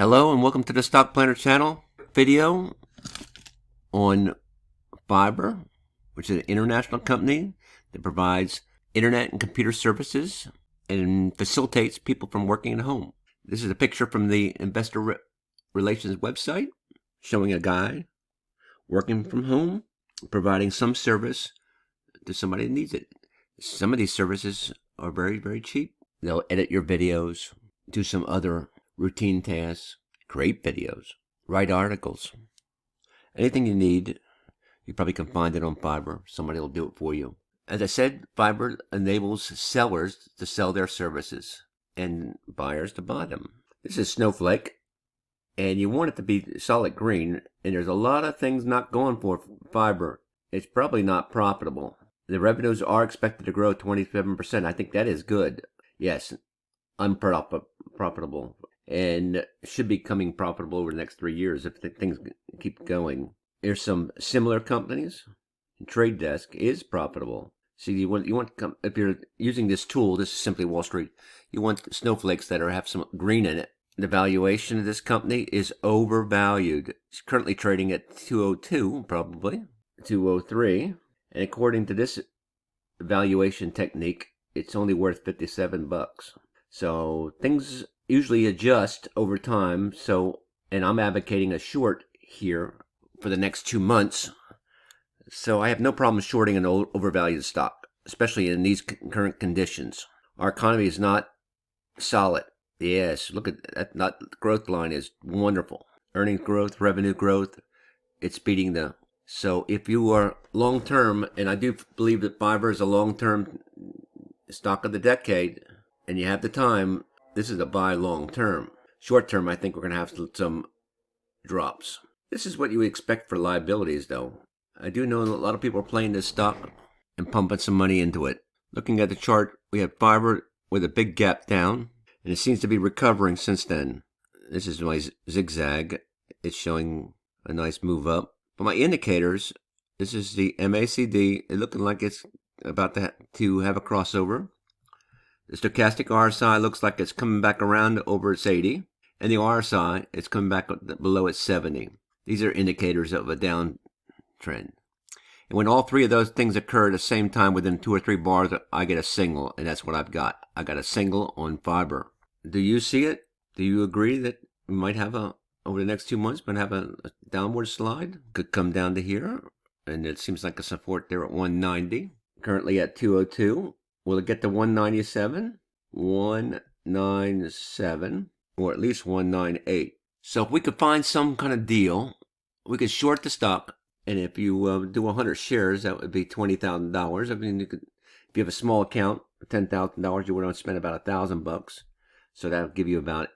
Hello and welcome to the Stock Planner channel video on Fiverr, which is an international company that provides internet and computer services and facilitates people from working at home. This is a picture from the Investor Relations website showing a guy working from home, providing some service to somebody that needs it. Some of these services are very, very cheap. They'll edit your videos, do some other routine tasks, create videos, write articles. Anything you need, you probably can find it on Fiverr. Somebody will do it for you. As I said, Fiverr enables sellers to sell their services and buyers to buy them. This is Snowflake, and you want it to be solid green, and there's a lot of things not going for Fiverr. It's probably not profitable. The revenues are expected to grow 27%. I think that is good. Yes, unprofitable, and should be becoming profitable over the next 3 years if things keep going. There's some similar companies. Trade Desk is profitable. See, you want if you're using this tool, this is simply Wall Street. You want snowflakes that have some green in it. The valuation of this company is overvalued. It's currently trading at 202, probably 203, and according to this valuation technique, it's only worth $57. So things usually adjust over time. And I'm advocating a short here for the next 2 months. So I have no problem shorting an overvalued stock, especially in these current conditions. Our economy is not solid. Yes, look at that. That growth line is wonderful. Earnings growth, revenue growth, it's beating the. So if you are long term, and I do believe that Fiverr is a long term stock of the decade, and you have the time, this is a buy long term. Short term, I think we're going to have some drops. This is what you expect for liabilities, though. I do know a lot of people are playing this stock and pumping some money into it. Looking at the chart, we have Fiverr with a big gap down, and it seems to be recovering since then. This is my zigzag. It's showing a nice move up. For my indicators, this is the MACD. It's looking like it's about to have a crossover. The stochastic RSI looks like it's coming back around over its 80, and the RSI is coming back below its 70. These are indicators of a downtrend. And when all three of those things occur at the same time within 2 or 3 bars, I get a single, and that's what I've got. I got a single on Fiverr. Do you see it? Do you agree that we might have over the next 2 months, might have a downward slide? Could come down to here, and it seems like a support there at 190. Currently at 202. Will it get to 197? 197, or at least 198. So if we could find some kind of deal, we could short the stock. And if you do 100 shares, that would be $20,000. I mean, if you have a small account, $10,000, you would only spend about $1,000. So that would give you about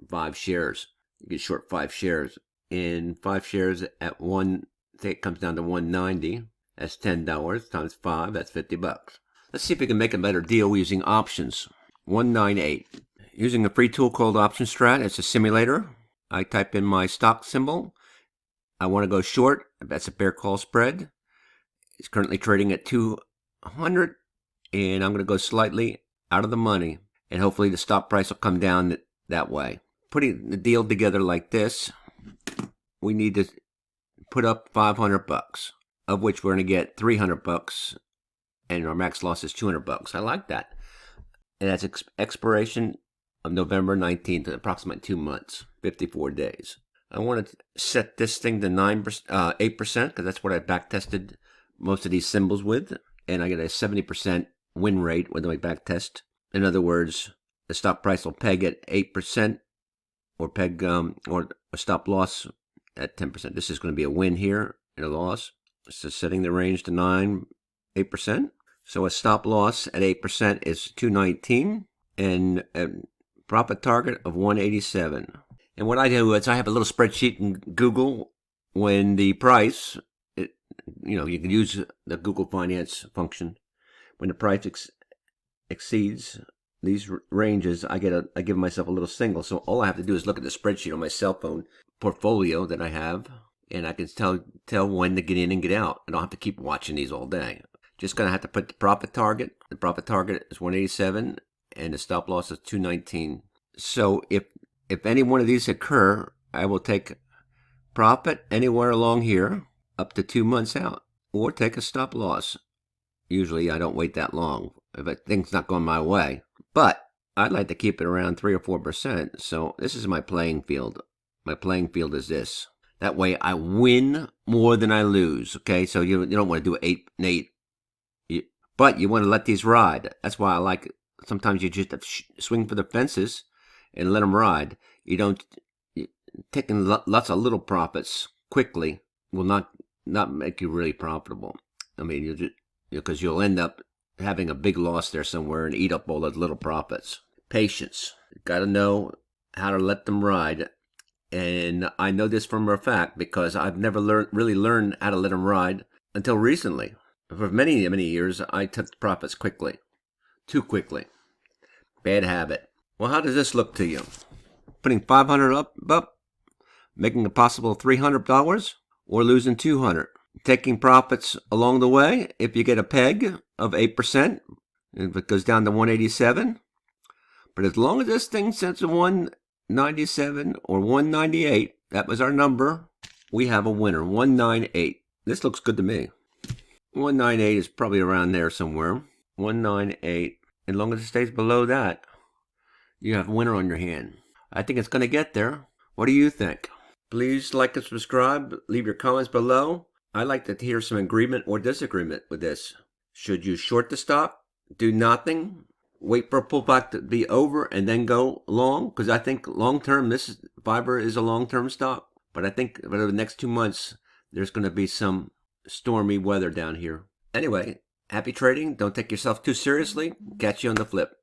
5 shares. You could short 5 shares. And 5 shares at say it comes down to 190. That's $10 times 5. That's $50. Let's see if we can make a better deal using options. 198. Using a free tool called Option Strat. It's a simulator. I type in my stock symbol. I want to go short. That's a bear call spread. It's currently trading at 200. And I'm going to go slightly out of the money. And hopefully the stock price will come down that way. Putting the deal together like this, we need to put up $500, of which we're going to get $300. And our max loss is $200. I like that. And that's expiration of November 19th, approximately 2 months, 54 days. I want to set this thing to 8%, because that's what I back tested most of these symbols with. And I get a 70% win rate with my back test. In other words, the stock price will peg at 8%, or peg or a stop loss at 10%. This is going to be a win here and a loss. So setting the range to 8%. So a stop loss at 8% is 219, and a profit target of 187. And what I do is I have a little spreadsheet in Google when the price, you can use the Google Finance function. When the price exceeds these ranges, I give myself a little single. So all I have to do is look at the spreadsheet on my cell phone portfolio that I have, and I can tell when to get in and get out. I don't have to keep watching these all day. Just going to have to put the profit target. The profit target is 187, and the stop loss is 219. So if if any one of these occur, I will take profit anywhere along here up to 2 months out, or take a stop loss. Usually I don't wait that long if things not going my way, but I'd like to keep it around 3 or 4%. So this is my playing field. My playing field is this. That way I win more than I lose. Okay, so you don't want to do 8 and 8, but you want to let these ride. That's why I like it. Sometimes you just have to swing for the fences and let them ride. You don't taking lots of little profits quickly will not make you really profitable. I mean, you just because you'll end up having a big loss there somewhere and eat up all those little profits. Patience. Got to know how to let them ride. And I know this from a fact because I've never really learned how to let them ride until recently. For many, many years, I took profits quickly. Too quickly. Bad habit. Well, how does this look to you? Putting $500 up, making a possible $300, or losing $200? Taking profits along the way if you get a peg of 8%, if it goes down to 187. But as long as this thing sets to 197 or 198, that was our number, we have a winner, 198. This looks good to me. 198 is probably around there somewhere. 198. As long as it stays below that, you have a winner on your hand. I think it's going to get there. What do you think? Please like and subscribe. Leave your comments below. I'd like to hear some agreement or disagreement with this. Should you short the stock? Do nothing? Wait for a pullback to be over and then go long? Because I think long-term, this fiber is a long-term stock. But I think over the next 2 months, there's going to be some stormy weather down here. Anyway, happy trading. Don't take yourself too seriously. Catch you on the flip.